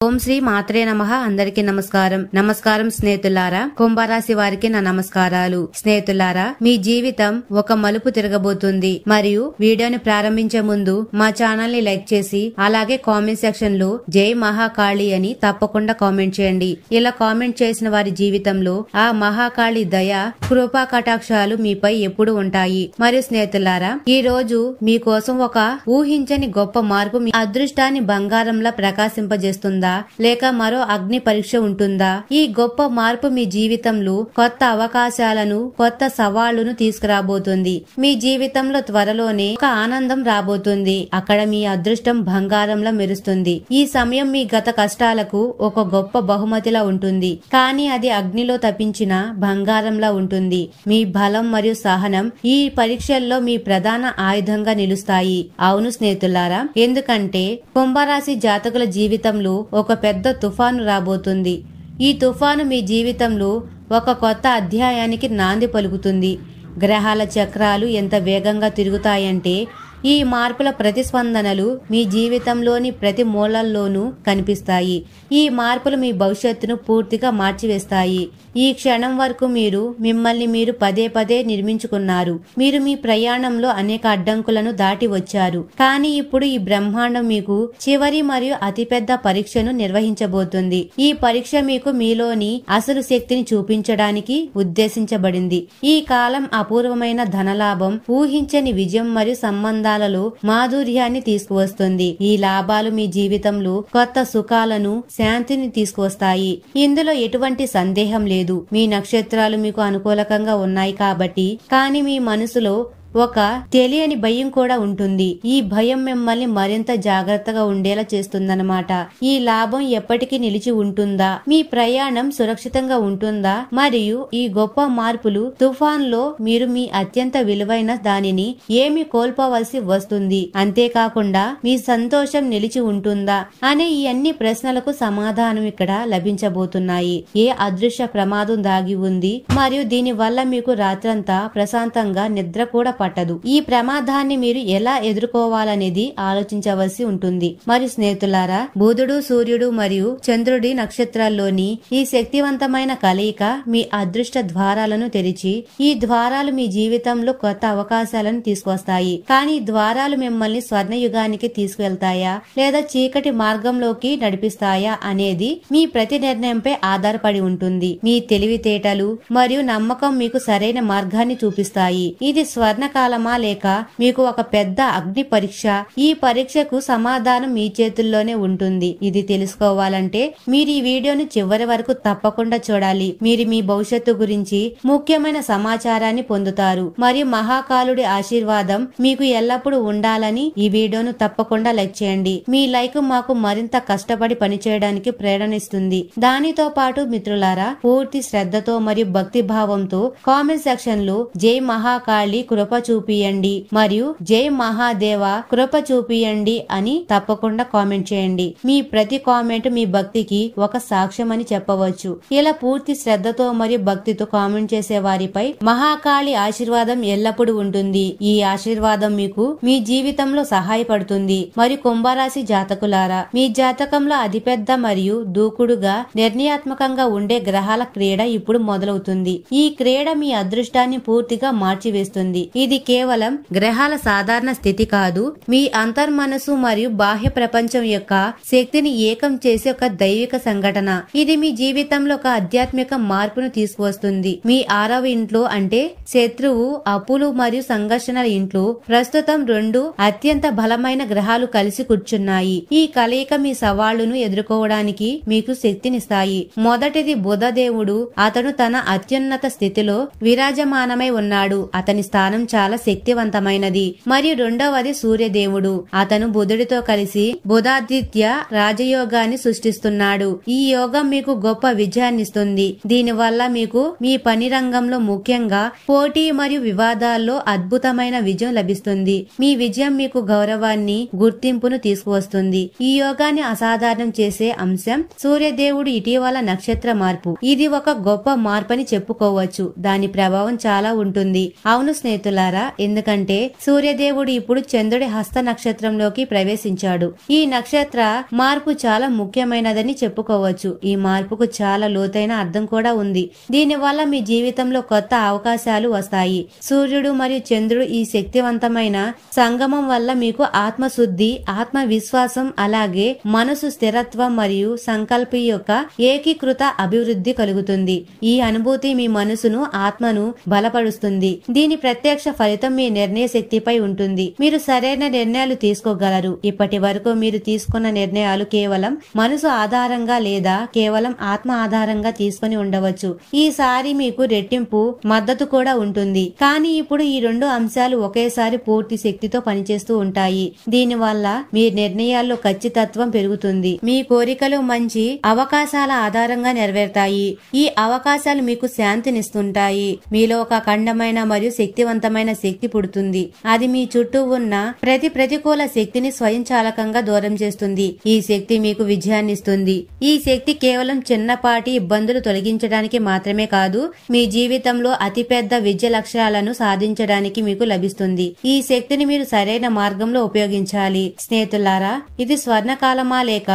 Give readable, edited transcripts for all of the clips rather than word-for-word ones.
ఓం శ్రీ మాత్రే నమః. అందరికీ నమస్కారం స్నేహితులారా. కుంభరాశి వారికి నా నమస్కారాలు. స్నేహితులారా, మీ జీవితం ఒక మలుపు తిరగబోతుంది. మరియు వీడియోని ప్రారంభించే ముందు మా ఛానల్ ని లైక్ చేసి అలాగే కామెంట్ సెక్షన్ లో జై మహాకాళి అని తప్పకుండా కామెంట్ చేయండి. ఇలా కామెంట్ చేసిన వారి జీవితంలో ఆ మహాకాళి దయ, కృపా కటాక్షాలు మీపై ఎప్పుడు ఉంటాయి. మరియు స్నేహితులారా, ఈ రోజు మీకోసం ఒక ఊహించని గొప్ప మార్పు మీ అదృష్టాన్ని బంగారంలా ప్రకాశింపజేస్తుందా, లేక మరో అగ్ని పరీక్ష ఉంటుందా? ఈ గొప్ప మార్పు మీ జీవితంలో కొత్త అవకాశాలను, కొత్త సవాళ్లను తీసుకురాబోతుంది. మీ జీవితంలో త్వరలోనే ఒక ఆనందం రాబోతుంది. అక్కడ మీ అదృష్టం బంగారంలా మెరుస్తుంది. ఈ సమయం మీ గత కష్టాలకు ఒక గొప్ప బహుమతిలా ఉంటుంది. కానీ అది అగ్నిలో తప్పించిన బంగారంలా ఉంటుంది. మీ బలం మరియు సహనం ఈ పరీక్షల్లో మీ ప్రధాన ఆయుధంగా నిలుస్తాయి. అవును స్నేహితులారా, ఎందుకంటే కుంభరాశి జాతకుల జీవితంలో ఒక పెద్ద తుఫాను రాబోతుంది. ఈ తుఫాను మీ జీవితంలో ఒక కొత్త అధ్యాయానికి నాంది పలుకుతుంది. గ్రహాల చక్రాలు ఎంత వేగంగా తిరుగుతాయంటే ఈ మార్పుల ప్రతిస్పందనలు మీ జీవితంలోని ప్రతి మూలల్లోనూ కనిపిస్తాయి. ఈ మార్పులు మీ భవిష్యత్తును పూర్తిగా మార్చివేస్తాయి. ఈ క్షణం వరకు మీరు మిమ్మల్ని మీరు పదే పదే నిర్మించుకున్నారు. మీరు మీ ప్రయాణంలో అనేక అడ్డంకులను దాటి వచ్చారు. కానీ ఇప్పుడు ఈ బ్రహ్మాండం మీకు చివరి మరియు అతిపెద్ద పరీక్షను నిర్వహించబోతుంది. ఈ పరీక్ష మీకు మీలోని అసలు శక్తిని చూపించడానికి ఉద్దేశించబడింది. ఈ కాలం అపూర్వమైన ధనలాభం, ఊహించని విజయం మరియు సంబంధాలలో మాధుర్యాన్ని తీసుకువస్తుంది. ఈ లాభాలు మీ జీవితంలో కొత్త సుఖాలను, శాంతిని తీసుకువస్తాయి. ఇందులో ఎటువంటి సందేహం లేదు. మీ నక్షత్రాలు మీకు అనుకూలకంగా ఉన్నాయి కాబట్టి. కానీ మీ మనసులో ఒక తెలియని భయం కూడా ఉంటుంది. ఈ భయం మిమ్మల్ని మరింత జాగ్రత్తగా ఉండేలా చేస్తుందన్నమాట. ఈ లాభం ఎప్పటికీ నిలిచి ఉంటుందా? మీ ప్రయాణం సురక్షితంగా ఉంటుందా? మరియు ఈ గొప్ప మార్పులు తుఫాన్లో మీరు మీ అత్యంత విలువైన దానిని ఏమి కోల్పోవలసి వస్తుంది? అంతేకాకుండా మీ సంతోషం నిలిచి ఉంటుందా అనే ఈ అన్ని ప్రశ్నలకు సమాధానం ఇక్కడ లభించబోతున్నాయి. ఏ అదృశ్య ప్రమాదం దాగి ఉంది మరియు దీని వల్ల మీకు రాత్రంతా ప్రశాంతంగా నిద్ర కూడా పట్టదు. ఈ ప్రమాదాన్ని మీరు ఎలా ఎదుర్కోవాలనేది ఆలోచించవలసి ఉంటుంది. మరియు స్నేహితులారా, బుధుడు, సూర్యుడు మరియు చంద్రుడి నక్షత్రాల్లోని ఈ శక్తివంతమైన కలయిక మీ అదృష్ట ద్వారాలను తెరిచి ఈ ద్వారాలు మీ జీవితంలో కొత్త అవకాశాలను తీసుకొస్తాయి. కానీ ఈ ద్వారాలు మిమ్మల్ని స్వర్ణయుగానికి తీసుకువెళ్తాయా లేదా చీకటి మార్గంలోకి నడిపిస్తాయా అనేది మీ ప్రతి నిర్ణయంపై ఆధారపడి ఉంటుంది. మీ తెలివితేటలు మరియు నమ్మకం మీకు సరైన మార్గాన్ని చూపిస్తాయి. ఇది స్వర్ణ కాలమా లేక మీకు ఒక పెద్ద అగ్ని పరీక్ష? ఈ పరీక్షకు సమాధానం మీ చేతుల్లోనే ఉంటుంది. ఇది తెలుసుకోవాలంటే మీరు ఈ వీడియోను చివరి వరకు తప్పకుండా చూడాలి. మీరు మీ భవిష్యత్తు గురించి ముఖ్యమైన సమాచారాన్ని పొందుతారు. మరియు మహాకాలుడి ఆశీర్వాదం మీకు ఎల్లప్పుడూ ఉండాలని ఈ వీడియోను తప్పకుండా లైక్ చేయండి. మీ లైక్ మాకు మరింత కష్టపడి పనిచేయడానికి ప్రేరణిస్తుంది. దానితో పాటు మిత్రులారా, పూర్తి శ్రద్ధతో మరియు భక్తి భావంతో కామెంట్ సెక్షన్ లో జై మహాకాళి కృప చూపియండి మరియు జై మహాదేవ కృప చూపియండి అని తప్పకుండా కామెంట్ చేయండి. మీ ప్రతి కామెంట్ మీ భక్తికి ఒక సాక్ష్యం అని చెప్పవచ్చు. ఇలా పూర్తి శ్రద్ధతో మరియు భక్తితో కామెంట్ చేసే వారిపై మహాకాళి ఆశీర్వాదం ఎల్లప్పుడూ ఉంటుంది. ఈ ఆశీర్వాదం మీకు మీ జీవితంలో సహాయపడుతుంది. మరియు కుంభరాశి జాతకులారా, మీ జాతకంలో అతిపెద్ద మరియు దూకుడుగా నిర్ణయాత్మకంగా ఉండే గ్రహాల క్రీడ ఇప్పుడు మొదలవుతుంది. ఈ క్రీడ మీ అదృష్టాన్ని పూర్తిగా మార్చివేస్తుంది. ఇది కేవలం గ్రహాల సాధారణ స్థితి కాదు, మీ అంతర్మనసు మరియు బాహ్య ప్రపంచం యొక్క శక్తిని ఏకం చేసే ఒక దైవిక సంఘటన. ఇది మీ జీవితంలో ఒక ఆధ్యాత్మిక మార్పును తీసుకువస్తుంది. మీ 6వ ఇంట్లో అంటే శత్రువు, అప్పులు మరియు సంఘర్షణల ఇంట్లో ప్రస్తుతం 2 అత్యంత బలమైన గ్రహాలు కలిసి కూర్చున్నాయి. ఈ కలయిక మీ సవాళ్లను ఎదుర్కోవడానికి మీకు శక్తినిస్తాయి. మొదటిది బుధ దేవుడు. అతను తన అత్యున్నత స్థితిలో విరాజమానమై ఉన్నాడు. అతని స్థానం చాలా శక్తివంతమైనది. మరియు రెండవది సూర్యదేవుడు. అతను బుధుడితో కలిసి బుధాదిత్య రాజయోగాన్ని సృష్టిస్తున్నాడు. ఈ యోగం మీకు గొప్ప విజయాన్నిస్తుంది. దీనివల్ల మీకు మీ పని రంగంలో ముఖ్యంగా పోటీ మరియు వివాదాల్లో అద్భుతమైన విజయం లభిస్తుంది. మీ విజయం మీకు గౌరవాన్ని, గుర్తింపును తీసుకువస్తుంది. ఈ యోగాన్ని అసాధారణం చేసే అంశం సూర్యదేవుడు ఇటీవల నక్షత్ర మార్పు. ఇది ఒక గొప్ప మార్పు అని చెప్పుకోవచ్చు. దాని ప్రభావం చాలా ఉంటుంది. అవును స్నేహితులారా, స్నేహితులారా, ఎందుకంటే సూర్యదేవుడు ఇప్పుడు చంద్రుడి హస్త నక్షత్రంలోకి ప్రవేశించాడు. ఈ నక్షత్ర మార్పు చాలా ముఖ్యమైనదని చెప్పుకోవచ్చు. ఈ మార్పుకు చాలా లోతైన అర్థం కూడా ఉంది. దీనివల్ల మీ జీవితంలో కొత్త అవకాశాలు వస్తాయి. సూర్యుడు మరియు చంద్రుడు ఈ శక్తివంతమైన సంగమం వల్ల మీకు ఆత్మశుద్ధి, ఆత్మవిశ్వాసం, అలాగే మనసు స్థిరత్వం మరియు సంకల్ప యొక్క ఏకీకృత అభివృద్ధి కలుగుతుంది. ఈ అనుభూతి మీ మనసును, ఆత్మను బలపరుస్తుంది. దీని ప్రత్యక్ష ఫలితం మీ నిర్ణయ శక్తిపై ఉంటుంది. మీరు సరైన నిర్ణయాలు తీసుకోగలరు. ఇప్పటి వరకు మీరు తీసుకున్న నిర్ణయాలు కేవలం మనసు ఆధారంగా లేదా కేవలం ఆత్మ ఆధారంగా తీసుకుని ఉండవచ్చు. ఈసారి మీకు రెట్టింపు మద్దతు కూడా ఉంటుంది. కానీ ఇప్పుడు ఈ రెండు అంశాలు ఒకేసారి పూర్తి శక్తితో పనిచేస్తూ ఉంటాయి. దీనివల్ల మీ నిర్ణయాల్లో ఖచ్చితత్వం పెరుగుతుంది. మీ కోరికలు మంచి అవకాశాల ఆధారంగా నెరవేరుతాయి. ఈ అవకాశాలు మీకు శాంతినిస్తుంటాయి. మీలో ఒక అఖండమైన మరియు శక్తివంతమైన శక్తి పుడుతుంది. అది మీ చుట్టూ ఉన్న ప్రతికూల శక్తిని స్వయంచాలకంగా దూరం చేస్తుంది. ఈ శక్తి మీకు విజయాన్ని ఇస్తుంది. ఈ శక్తి కేవలం చిన్నపాటి ఇబ్బందులు తొలగించడానికి మాత్రమే కాదు, మీ జీవితంలో అతిపెద్ద విజయ లక్ష్యాలను సాధించడానికి మీకు లభిస్తుంది. ఈ శక్తిని మీరు సరైన మార్గంలో ఉపయోగించాలి. స్నేహితులారా, ఇది స్వర్ణకాలమా లేక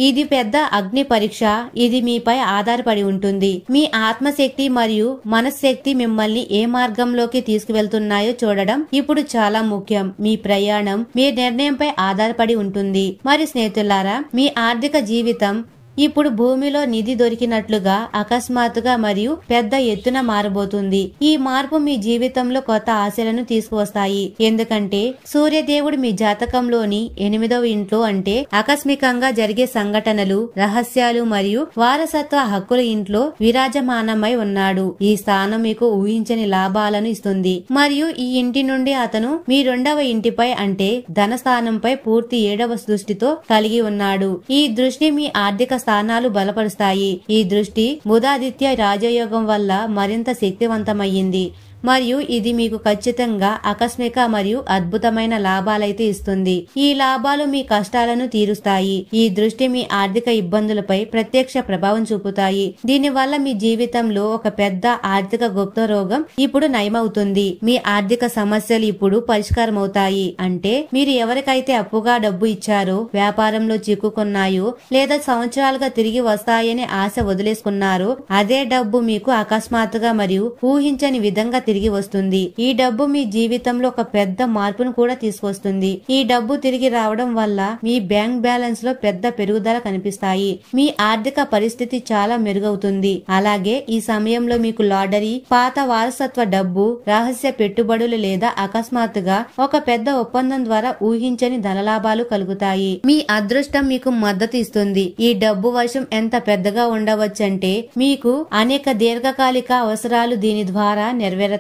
ఇది పెద్ద అగ్ని పరీక్ష? ఇది మీపై ఆధారపడి ఉంటుంది. మీ ఆత్మశక్తి మరియు మనశ్శక్తి మిమ్మల్ని ఏ మార్గంలోకి తీసుకువెళ్తున్నాయో చూడడం ఇప్పుడు చాలా ముఖ్యం. మీ ప్రయాణం మీ నిర్ణయంపై ఆధారపడి ఉంటుంది. మరి స్నేహితులారా, మీ ఆర్థిక జీవితం ఇప్పుడు భూమిలో నిధి దొరికినట్లుగా అకస్మాత్తుగా మరియు పెద్ద ఎత్తున మారబోతుంది. ఈ మార్పు మీ జీవితంలో కొత్త ఆశలను తీసుకువస్తాయి. ఎందుకంటే సూర్యదేవుడు మీ జాతకంలోని 8వ ఇంట్లో, అంటే ఆకస్మికంగా జరిగే సంఘటనలు, రహస్యాలు మరియు వారసత్వ హక్కుల ఇంట్లో విరాజమానమై ఉన్నాడు. ఈ స్థానం మీకు ఊహించని లాభాలను ఇస్తుంది. మరియు ఈ ఇంటి నుండి అతను మీ 2వ ఇంటిపై, అంటే ధన స్థానంపై పూర్తి 7వ దృష్టితో కలిగి ఉన్నాడు. ఈ దృష్టి మీ ఆర్థిక స్థానాలు బలపరుస్తాయి. ఈ దృష్టి బుధాదిత్య రాజయోగం వల్ల మరింత శక్తివంతమయ్యింది. మరియు ఇది మీకు ఖచ్చితంగా ఆకస్మిక మరియు అద్భుతమైన లాభాలైతే ఇస్తుంది. ఈ లాభాలు మీ కష్టాలను తీరుస్తాయి. ఈ దృష్టి మీ ఆర్థిక ఇబ్బందులపై ప్రత్యక్ష ప్రభావం చూపుతాయి. దీనివల్ల మీ జీవితంలో ఒక పెద్ద ఆర్థిక గుప్త రోగం ఇప్పుడు నయమవుతుంది. మీ ఆర్థిక సమస్యలు ఇప్పుడు పరిష్కారం అవుతాయి. అంటే మీరు ఎవరికైతే అప్పుగా డబ్బు ఇచ్చారో, వ్యాపారంలో చిక్కుకున్నాయో, లేదా సంవత్సరాలుగా తిరిగి వస్తాయని ఆశ వదిలేసుకున్నారో, అదే డబ్బు మీకు అకస్మాత్తుగా మరియు ఊహించని విధంగా తిరిగి వస్తుంది. ఈ డబ్బు మీ జీవితంలో ఒక పెద్ద మార్పును కూడా తీసుకొస్తుంది. ఈ డబ్బు తిరిగి రావడం వల్ల మీ బ్యాంక్ బ్యాలెన్స్ లో పెద్ద పెరుగుదల కనిపిస్తాయి. మీ ఆర్థిక పరిస్థితి చాలా మెరుగవుతుంది. అలాగే ఈ సమయంలో మీకు లాటరీ, పాత వారసత్వ డబ్బు, రహస్య పెట్టుబడులు లేదా అకస్మాత్తుగా ఒక పెద్ద ఒప్పందం ద్వారా ఊహించని ధనలాభాలు కలుగుతాయి. మీ అదృష్టం మీకు మద్దతు ఇస్తుంది. ఈ డబ్బు వర్షం ఎంత పెద్దగా ఉండవచ్చంటే మీకు అనేక దీర్ఘకాలిక అవసరాలు దీని ద్వారా నెరవేరతాయి.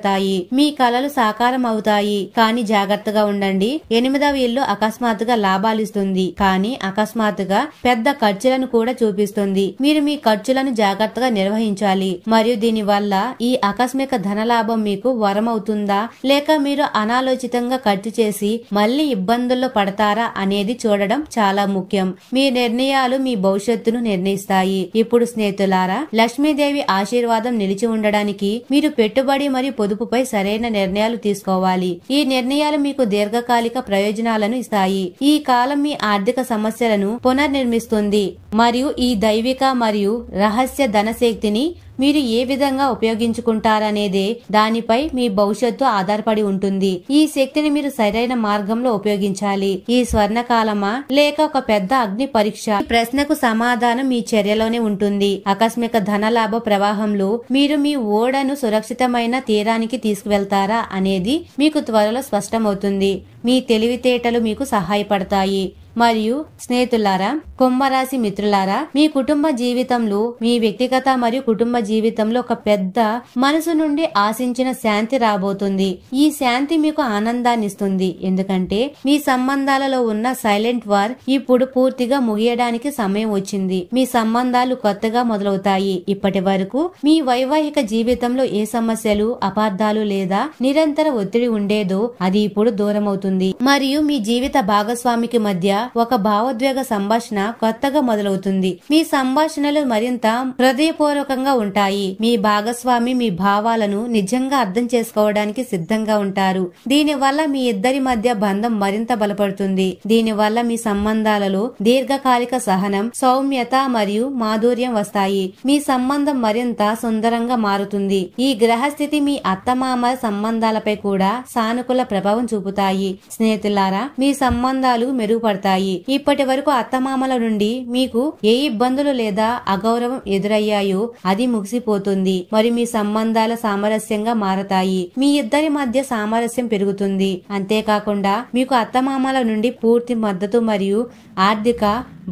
మీ కలలు సాకారం అవుతాయి. కానీ జాగ్రత్తగా ఉండండి. 8వ ఇల్లు అకస్మాత్తుగా లాభాలిస్తుంది, కానీ అకస్మాత్తుగా పెద్ద ఖర్చులను కూడా చూపిస్తుంది. మీరు మీ ఖర్చులను జాగ్రత్తగా నిర్వహించాలి. మరియు దీని వల్ల ఈ ఆకస్మిక ధనలాభం మీకు వరం అవుతుందా, లేక మీరు అనాలోచితంగా ఖర్చు చేసి మళ్లీ ఇబ్బందుల్లో పడతారా అనేది చూడడం చాలా ముఖ్యం. మీ నిర్ణయాలు మీ భవిష్యత్తును నిర్ణయిస్తాయి. ఇప్పుడు స్నేహితులారా, లక్ష్మీదేవి ఆశీర్వాదం నిలిచి ఉండడానికి మీరు పెట్టుబడి మరియు పొదుపుపై సరైన నిర్ణయాలు తీసుకోవాలి. ఈ నిర్ణయాలు మీకు దీర్ఘకాలిక ప్రయోజనాలను ఇస్తాయి. ఈ కాలం మీ ఆర్థిక సమస్యలను పునర్నిర్మిస్తుంది మరియు ఈ దైవిక మరియు రహస్య ధనశక్తిని మీరు ఏ విధంగా ఉపయోగించుకుంటారనేదే దానిపై మీ భవిష్యత్తు ఆధారపడి ఉంటుంది. ఈ శక్తిని మీరు సరైన మార్గంలో ఉపయోగించాలి. ఈ స్వర్ణకాలమా లేక ఒక పెద్ద అగ్ని పరీక్ష? ఈ ప్రశ్నకు సమాధానం మీ చర్యలోనే ఉంటుంది. ఆకస్మిక ధనలాభ ప్రవాహంలో మీరు మీ ఓడను సురక్షితమైన తీరానికి తీసుకువెళ్తారా అనేది మీకు త్వరలో స్పష్టమవుతుంది. మీ తెలివితేటలు మీకు సహాయపడతాయి. మరియు స్నేహితులారా, కుంభరాశి మిత్రులారా, మీ కుటుంబ జీవితంలో, మీ వ్యక్తిగత మరియు కుటుంబ జీవితంలో ఒక పెద్ద మనసు నుండి ఆశించిన శాంతి రాబోతుంది. ఈ శాంతి మీకు ఆనందాన్ని ఇస్తుంది. ఎందుకంటే మీ సంబంధాలలో ఉన్న సైలెంట్ వార్ ఇప్పుడు పూర్తిగా ముగియడానికి సమయం వచ్చింది. మీ సంబంధాలు కొత్తగా మొదలవుతాయి. ఇప్పటి వరకు మీ వైవాహిక జీవితంలో ఏ సమస్యలు, అపార్థాలు లేదా నిరంతర ఒత్తిడి ఉండేదో అది ఇప్పుడు దూరం అవుతుంది. మరియు మీ జీవిత భాగస్వామికి మధ్య ఒక భావోద్వేగ సంభాషణ కొత్తగా మొదలవుతుంది. మీ సంభాషణలు మరింత హృదయపూర్వకంగా ఉంటాయి. మీ భాగస్వామి మీ భావాలను నిజంగా అర్థం చేసుకోవడానికి సిద్ధంగా ఉంటారు. దీనివల్ల మీ ఇద్దరి మధ్య బంధం మరింత బలపడుతుంది. దీనివల్ల మీ సంబంధాలలో దీర్ఘకాలిక సహనం, సౌమ్యత మరియు మాధుర్యం వస్తాయి. మీ సంబంధం మరింత సుందరంగా మారుతుంది. ఈ గ్రహస్థితి మీ అత్తమామల సంబంధాలపై కూడా సానుకూల ప్రభావం చూపుతాయి. స్నేహితులారా, మీ సంబంధాలు మెరుగుపడతాయి. ఇప్పటి వరకు అత్తమామల నుండి మీకు ఏ ఇబ్బందులు లేదా అగౌరవం ఎదురయ్యాయో అది ముగిసిపోతుంది. మరి మీ సంబంధాల సామరస్యంగా మారతాయి. మీ ఇద్దరి మధ్య సామరస్యం పెరుగుతుంది. అంతేకాకుండా మీకు అత్తమామల నుండి పూర్తి మద్దతు మరియు ఆర్థిక,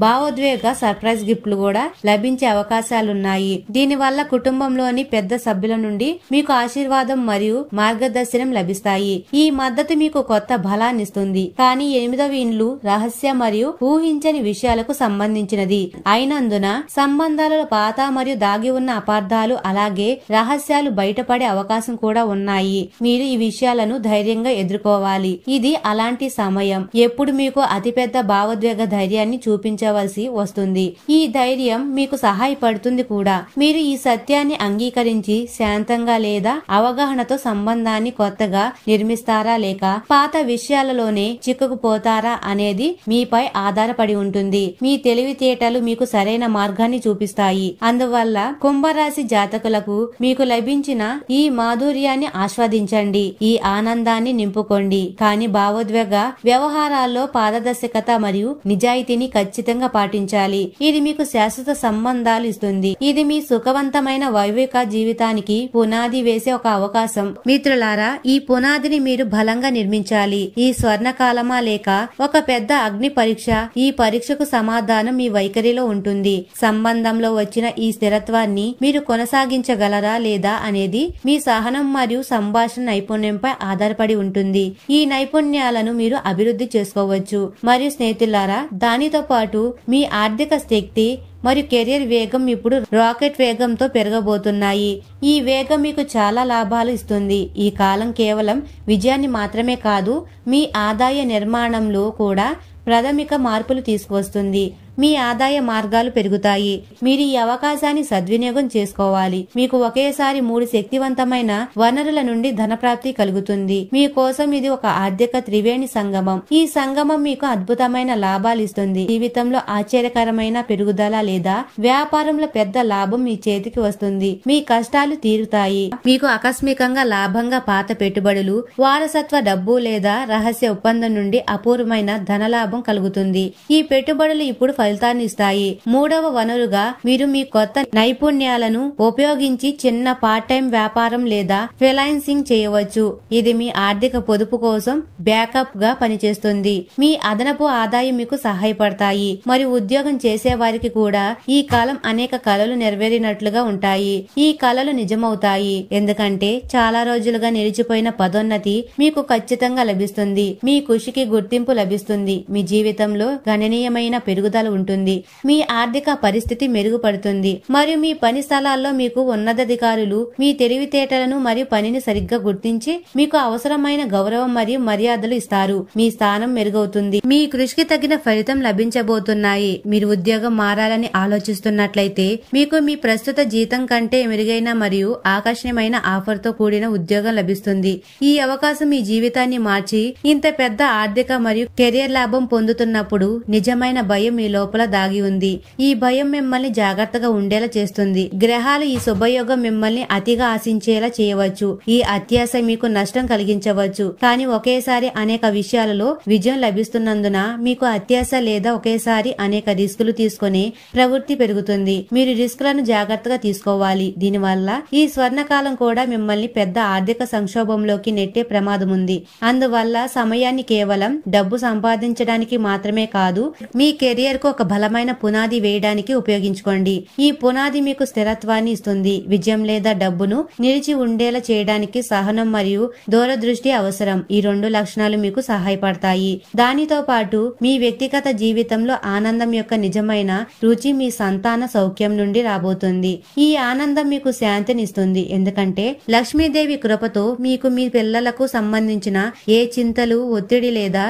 భావోద్వేగ సర్ప్రైజ్ గిఫ్ట్లు కూడా లభించే అవకాశాలున్నాయి. దీనివల్ల కుటుంబంలోని పెద్ద సభ్యుల నుండి మీకు ఆశీర్వాదం మరియు మార్గదర్శనం లభిస్తాయి. ఈ మద్దతు మీకు కొత్త బలాన్నిస్తుంది. కానీ 8వ ఇండ్లు రహస్య మరియు ఊహించని విషయాలకు సంబంధించినది అయినందున సంబంధాలలో పాత మరియు దాగి ఉన్న అపార్థాలు అలాగే రహస్యాలు బయటపడే అవకాశం కూడా ఉన్నాయి. మీరు ఈ విషయాలను ధైర్యంగా ఎదుర్కోవాలి. ఇది అలాంటి సమయం ఎప్పుడు మీకు అతిపెద్ద భావోద్వేగ ధైర్యాన్ని చూపించవలసి వస్తుంది. ఈ ధైర్యం మీకు సహాయపడుతుంది కూడా. మీరు ఈ సత్యాన్ని అంగీకరించి శాంతంగా లేదా అవగాహనతో సంబంధాన్ని కొత్తగా నిర్మిస్తారా లేక పాత విషయాలలోనే చిక్కుకుపోతారా అనేది మీపై ఆధారపడి ఉంటుంది. మీ తెలివితేటలు మీకు సరైన మార్గాన్ని చూపిస్తాయి. అందువల్ల కుంభరాశి జాతకులకు మీకు లభించిన ఈ మాధుర్యాన్ని ఆస్వాదించండి. ఈ ఆనందాన్ని నింపుకోండి. కానీ భావోద్వేగ వ్యవహారాల్లో పారదర్శకత మరియు నిజాయితీని ఖచ్చితంగా పాటించాలి. ఇది మీకు శాశ్వత సంబంధాలు ఇస్తుంది. ఇది మీ సుఖవంతమైన వైవాహిక జీవితానికి పునాది వేసే ఒక అవకాశం. మిత్రులారా, ఈ పునాదిని మీరు బలంగా నిర్మించాలి. ఈ స్వర్ణకాలమా లేక ఒక పెద్ద అగ్ని పరీక్ష? ఈ పరీక్షకు సమాధానం మీ వైఖరిలో ఉంటుంది. సంబంధంలో వచ్చిన ఈ స్థిరత్వాన్ని మీరు కొనసాగించగలరా లేదా అనేది మీ సహనం మరియు సంభాషణ నైపుణ్యంపై ఆధారపడి ఉంటుంది. ఈ నైపుణ్యాలను మీరు అభివృద్ధి చేసుకోవచ్చు. మరియు స్నేహితులారా, దానితో పాటు మీ ఆర్థిక శక్తి మరియు కెరియర్ వేగం ఇప్పుడు రాకెట్ వేగంతో పెరగబోతున్నాయి. ఈ వేగం మీకు చాలా లాభాలు ఇస్తుంది. ఈ కాలం కేవలం విజయాన్ని మాత్రమే కాదు, మీ ఆదాయ నిర్మాణంలో కూడా ప్రాథమిక మార్పులు తీసుకువస్తుంది. మీ ఆదాయ మార్గాలు పెరుగుతాయి. మీరు ఈ అవకాశాన్ని సద్వినియోగం చేసుకోవాలి. మీకు ఒకేసారి 3 శక్తివంతమైన వనరుల నుండి ధనప్రాప్తి కలుగుతుంది. మీకోసం ఇది ఒక ఆర్థిక త్రివేణి సంగమం. ఈ సంగమం మీకు అద్భుతమైన లాభాలు ఇస్తుంది. జీవితంలో ఆశ్చర్యకరమైన పెరుగుదల లేదా వ్యాపారంలో పెద్ద లాభం మీ చేతికి వస్తుంది. మీ కష్టాలు తీరుతాయి. మీకు ఆకస్మికంగా లాభంగా పాత పెట్టుబడులు, వారసత్వ డబ్బు లేదా రహస్య ఒప్పందం నుండి అపూర్వమైన ధనలాభం కలుగుతుంది. ఈ పెట్టుబడులు ఇప్పుడు ఫలితాన్ని ఇస్తాయి. 3వ వనరుగా మీరు మీ కొత్త నైపుణ్యాలను ఉపయోగించి చిన్న పార్ట్ టైం వ్యాపారం లేదా ఫ్రీలాన్సింగ్ చేయవచ్చు. ఇది మీ ఆర్థిక పొదుపు కోసం బ్యాకప్ గా పనిచేస్తుంది. మీ అదనపు ఆదాయం మీకు సహాయపడతాయి. మరియు ఉద్యోగం చేసే వారికి కూడా ఈ కాలం అనేక కలలు నెరవేరినట్లుగా ఉంటాయి. ఈ కలలు నిజమవుతాయి ఎందుకంటే చాలా రోజులుగా నిలిచిపోయిన పదోన్నతి మీకు ఖచ్చితంగా లభిస్తుంది. మీ కృషికి గుర్తింపు లభిస్తుంది. మీ జీవితంలో గణనీయమైన పెరుగుదల ఉంటుంది. మీ ఆర్థిక పరిస్థితి మెరుగుపడుతుంది. మరియు మీ పని స్థలాల్లో మీకు ఉన్నతాధికారులు మీ తెలివితేటలను మరియు పనిని సరిగ్గా గుర్తించి మీకు అవసరమైన గౌరవం మరియు మర్యాదలు ఇస్తారు. మీ స్థానం మెరుగవుతుంది. మీ కృషికి తగిన ఫలితం లభించబోతున్నాయి. మీరు ఉద్యోగం మారాలని ఆలోచిస్తున్నట్లయితే మీకు మీ ప్రస్తుత జీతం కంటే మెరుగైన మరియు ఆకర్షణీయమైన ఆఫర్ తో కూడిన ఉద్యోగం లభిస్తుంది. ఈ అవకాశం మీ జీవితాన్ని మార్చి ఇంత పెద్ద ఆర్థిక మరియు కెరియర్ లాభం పొందుతున్నప్పుడు నిజమైన భయం మీ లోపల దాగి ఉంది. ఈ భయం మిమ్మల్ని జాగ్రత్తగా ఉండేలా చేస్తుంది. గ్రహాలు ఈ శుభయోగం మిమ్మల్ని అతిగా ఆశించేలా చేయవచ్చు. ఈ అత్యాశ మీకు నష్టం కలిగించవచ్చు. కానీ ఒకేసారి అనేక విషయాలలో విజయం లభిస్తున్నందున మీకు అత్యాశ లేదా ఒకేసారి అనేక రిస్కులు తీసుకునే ప్రవృత్తి పెరుగుతుంది. మీరు రిస్కులను జాగ్రత్తగా తీసుకోవాలి. దీనివల్ల ఈ స్వర్ణకాలం కూడా మిమ్మల్ని పెద్ద ఆర్థిక సంక్షోభంలోకి నెట్టే ప్రమాదం ఉంది. అందువల్ల సమయాన్ని కేవలం డబ్బు సంపాదించడానికి మాత్రమే కాదు, మీ కెరియర్ కు ఒక బలమైన పునాది వేయడానికి ఉపయోగించుకోండి. ఈ పునాది మీకు స్థిరత్వాన్ని ఇస్తుంది. విజయం లేదా డబ్బును నిలిచి ఉండేలా చేయడానికి సహనం మరియు దూరదృష్టి అవసరం. ఈ 2 లక్షణాలు మీకు సహాయపడతాయి. దానితో పాటు మీ వ్యక్తిగత జీవితంలో ఆనందం యొక్క నిజమైన రుచి మీ సంతాన సౌఖ్యం నుండి రాబోతుంది. ఈ ఆనందం మీకు శాంతినిస్తుంది, ఎందుకంటే లక్ష్మీదేవి కృపతో మీకు మీ పిల్లలకు సంబంధించిన ఏ చింతలు, ఒత్తిడి లేదా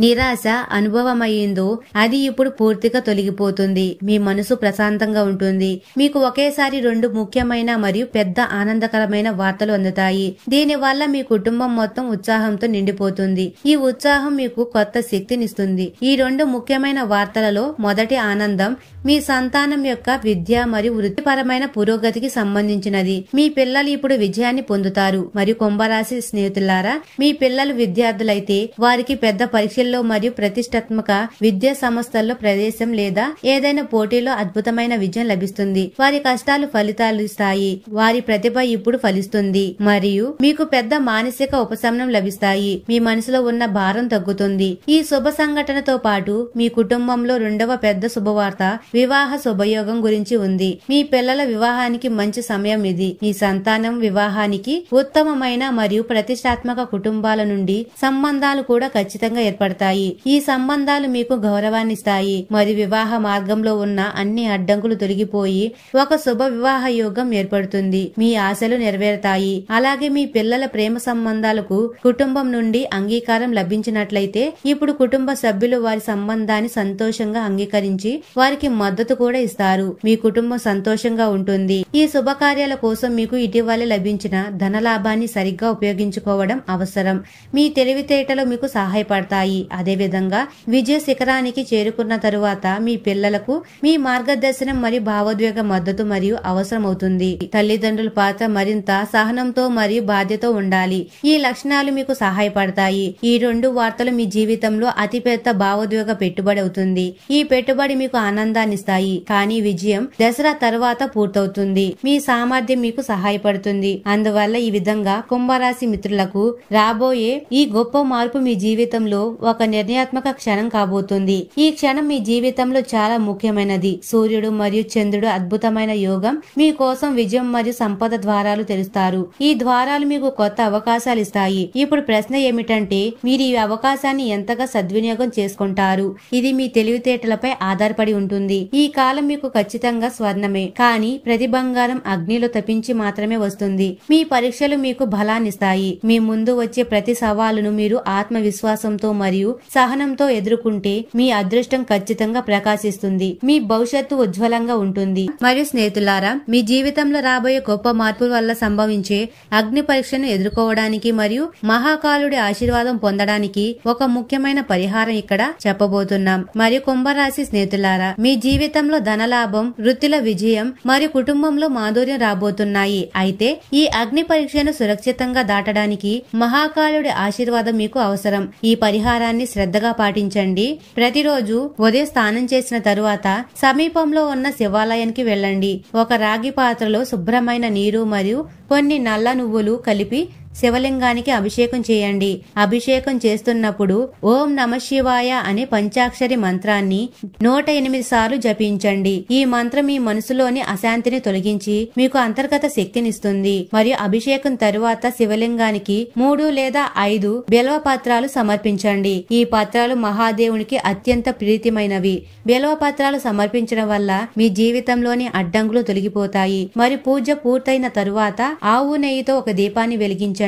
నిరాశ అనుభవమయ్యిందో అది ఇప్పుడు పూర్తిగా తొలగిపోతుంది. మీ మనసు ప్రశాంతంగా ఉంటుంది. మీకు ఒకేసారి 2 ముఖ్యమైన మరియు పెద్ద ఆనందకరమైన వార్తలు అందుతాయి. దీని వల్ల మీ కుటుంబం మొత్తం ఉత్సాహంతో నిండిపోతుంది. ఈ ఉత్సాహం మీకు కొత్త శక్తినిస్తుంది. ఈ 2 ముఖ్యమైన వార్తలలో మొదటి ఆనందం మీ సంతానం యొక్క విద్య మరియు వృత్తిపరమైన పురోగతికి సంబంధించినది. మీ పిల్లలు ఇప్పుడు విజయాన్ని పొందుతారు. మరియు కుంభరాశి స్నేహితులారా, మీ పిల్లలు విద్యార్థులైతే వారికి పెద్ద పరీక్షల్లో మరియు ప్రతిష్టాత్మక విద్యా సంస్థల్లో ప్రవేశం లేదా ఏదైనా పోటీలో అద్భుతమైన విజయం లభిస్తుంది. వారి కష్టాలు ఫలితాలు ఇస్తాయి. వారి ప్రతిభ ఇప్పుడు ఫలిస్తుంది మరియు మీకు పెద్ద మానసిక ఉపశమనం లభిస్తాయి. మీ మనసులో ఉన్న భారం తగ్గుతుంది. ఈ శుభ సంఘటనతో పాటు మీ కుటుంబంలో 2వ పెద్ద శుభవార్త వివాహ శుభయోగం గురించి ఉంది. మీ పిల్లల వివాహానికి మంచి సమయం ఇది. మీ సంతానం వివాహానికి ఉత్తమమైన మరియు ప్రతిష్టాత్మక కుటుంబాల నుండి సంబంధాలు కూడా ఖచ్చితంగా ఏర్పడతాయి. ఈ సంబంధాలు మీకు గౌరవాన్నిస్తాయి మరియు వివాహ మార్గంలో ఉన్న అన్ని అడ్డంకులు తొలగిపోయి ఒక శుభ వివాహ యోగం ఏర్పడుతుంది. మీ ఆశలు నెరవేరుతాయి. అలాగే మీ పిల్లల ప్రేమ సంబంధాలకు కుటుంబం నుండి అంగీకారం లభించినట్లయితే ఇప్పుడు కుటుంబ సభ్యులు వారి సంబంధాన్ని సంతోషంగా అంగీకరించి వారికి మద్దతు కూడా ఇస్తారు. మీ కుటుంబం సంతోషంగా ఉంటుంది. ఈ శుభకార్యాల కోసం మీకు ఇటీవల లభించిన ధనలాభాన్ని సరిగ్గా ఉపయోగించుకోవడం అవసరం. మీ తెలివితేటలు మీకు సహాయపడతాయి. అదేవిధంగా విజయ శిఖరానికి చేరుకున్న తరువాత మీ పిల్లలకు మీ మార్గదర్శనం మరియు భావోద్వేగ మద్దతు మరియు అవసరమవుతుంది. తల్లిదండ్రుల పాత్ర మరింత సహనంతో మరియు బాధ్యత ఉండాలి. ఈ లక్షణాలు మీకు సహాయపడతాయి. ఈ 2 వార్తలు మీ జీవితంలో అతిపెద్ద భావోద్వేగ పెట్టుబడి అవుతుంది. ఈ పెట్టుబడి మీకు ఆనందాన్నిస్తాయి, కానీ విజయం దసరా తర్వాత పూర్తవుతుంది. మీ సామర్థ్యం మీకు సహాయపడుతుంది. అందువల్ల ఈ విధంగా కుంభరాశి మిత్రులకు రాబోయే ఈ గొప్ప మార్పు మీ జీవితంలో ఒక నిర్ణయాత్మక క్షణం కాబోతుంది. ఈ క్షణం మీ జీవితంలో చాలా ముఖ్యమైనది. సూర్యుడు మరియు చంద్రుడు అద్భుతమైన యోగం మీ కోసం విజయం మరియు సంపద ద్వారాలు తెరుస్తారు. ఈ ద్వారాలు మీకు కొత్త అవకాశాలు ఇస్తాయి. ఇప్పుడు ప్రశ్న ఏమిటంటే, మీరు ఈ అవకాశాన్ని ఎంతగా సద్వినియోగం చేసుకుంటారు? ఇది మీ తెలివితేటలపై ఆధారపడి ఉంటుంది. ఈ కాలం మీకు ఖచ్చితంగా స్వర్ణమే, కానీ ప్రతి బంగారం అగ్నిలో తప్పించి మాత్రమే వస్తుంది. మీ పరీక్షలు మీకు బలాన్నిస్తాయి. మీ ముందు వచ్చే ప్రతి సవాలును మీరు ఆత్మవిశ్వాసంతో మరియు సహనంతో ఎదుర్కొంటే మీ అదృష్టం ఖచ్చితంగా ప్రకాశిస్తుంది. మీ భవిష్యత్తు ఉజ్వలంగా ఉంటుంది. మరియు స్నేహితులారా, మీ జీవితంలో రాబోయే గొప్ప మార్పుల వల్ల సంభవించే అగ్ని పరీక్షను ఎదుర్కోవడానికి మరియు మహాకాలుడి ఆశీర్వాదం పొందడానికి ఒక ముఖ్యమైన పరిహారం ఇక్కడ చెప్పబోతున్నాం. మరియు కుంభరాశి స్నేహితులారా, మీ జీవితంలో ధనలాభం, వృత్తిలో విజయం మరియు కుటుంబంలో మాధుర్యం రాబోతున్నాయి. అయితే ఈ అగ్ని పరీక్షను సురక్షితంగా దాటడానికి మహాకాలుడి ఆశీర్వాదం మీకు అవసరం. ఈ పరిహారాన్ని శ్రద్ధగా పాటించండి. ప్రతిరోజు ఉదయం స్నానం చేసిన తరువాత సమీపంలో ఉన్న శివాలయానికి వెళ్ళండి. ఒక రాగి పాత్రలో శుభ్రమైన నీరు మరియు కొన్ని నల్ల నువ్వులు కలిపి శివలింగానికి అభిషేకం చేయండి. అభిషేకం చేస్తున్నప్పుడు ఓం నమ శివాయ అనే పంచాక్షరి మంత్రాన్ని 108 సార్లు జపించండి. ఈ మంత్రం మీ మనసులోని అశాంతిని తొలగించి మీకు అంతర్గత శక్తినిస్తుంది. మరియు అభిషేకం తరువాత శివలింగానికి 3 లేదా 5 బిల్వ పత్రాలు సమర్పించండి. ఈ పత్రాలు మహాదేవునికి అత్యంత ప్రీతిమైనవి. బిల్వ పత్రాలు సమర్పించడం వల్ల మీ జీవితంలోని అడ్డంకులు తొలగిపోతాయి. మరియు పూజ పూర్తయిన తరువాత ఆవు నెయ్యితో ఒక దీపాన్ని వెలిగించండి.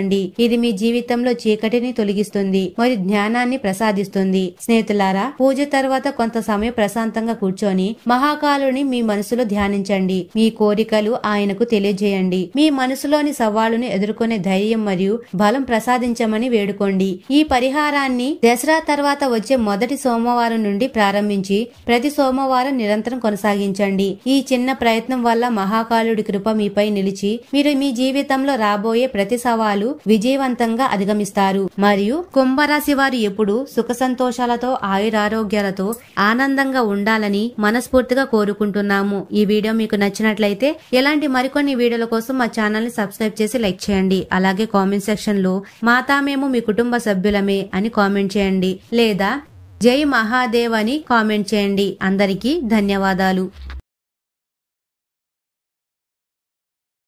ఇది మీ జీవితంలో చీకటిని తొలగిస్తుంది మరియు జ్ఞానాన్ని ప్రసాదిస్తుంది. స్నేహితులారా, పూజ తర్వాత కొంత సమయం ప్రశాంతంగా కూర్చొని మహాకాలుని మీ మనసులో ధ్యానించండి. మీ కోరికలు ఆయనకు తెలియజేయండి. మీ మనసులోని సవాలును ఎదుర్కొనే ధైర్యం మరియు బలం ప్రసాదించమని వేడుకోండి. ఈ పరిహారాన్ని దసరా తర్వాత వచ్చే మొదటి సోమవారం నుండి ప్రారంభించి ప్రతి సోమవారం నిరంతరం కొనసాగించండి. ఈ చిన్న ప్రయత్నం వల్ల మహాకాలుడి కృప మీపై నిలిచి మీరు మీ జీవితంలో రాబోయే ప్రతి సవాలు విజయవంతంగా అధిగమిస్తారు. మరియు కుంభరాశి వారు ఎప్పుడు సుఖ సంతోషాలతో ఆయురారోగ్యాలతో ఆనందంగా ఉండాలని మనస్ఫూర్తిగా కోరుకుంటున్నాము. ఈ వీడియో మీకు నచ్చినట్లయితే ఇలాంటి మరికొన్ని వీడియోల కోసం మా ఛానల్ ని సబ్స్క్రైబ్ చేసి లైక్ చేయండి. అలాగే కామెంట్ సెక్షన్ లో మాతా మేము మీ కుటుంబ సభ్యులమే అని కామెంట్ చేయండి. లేదా జై మహాదేవ్ అని కామెంట్ చేయండి. అందరికీ ధన్యవాదాలు.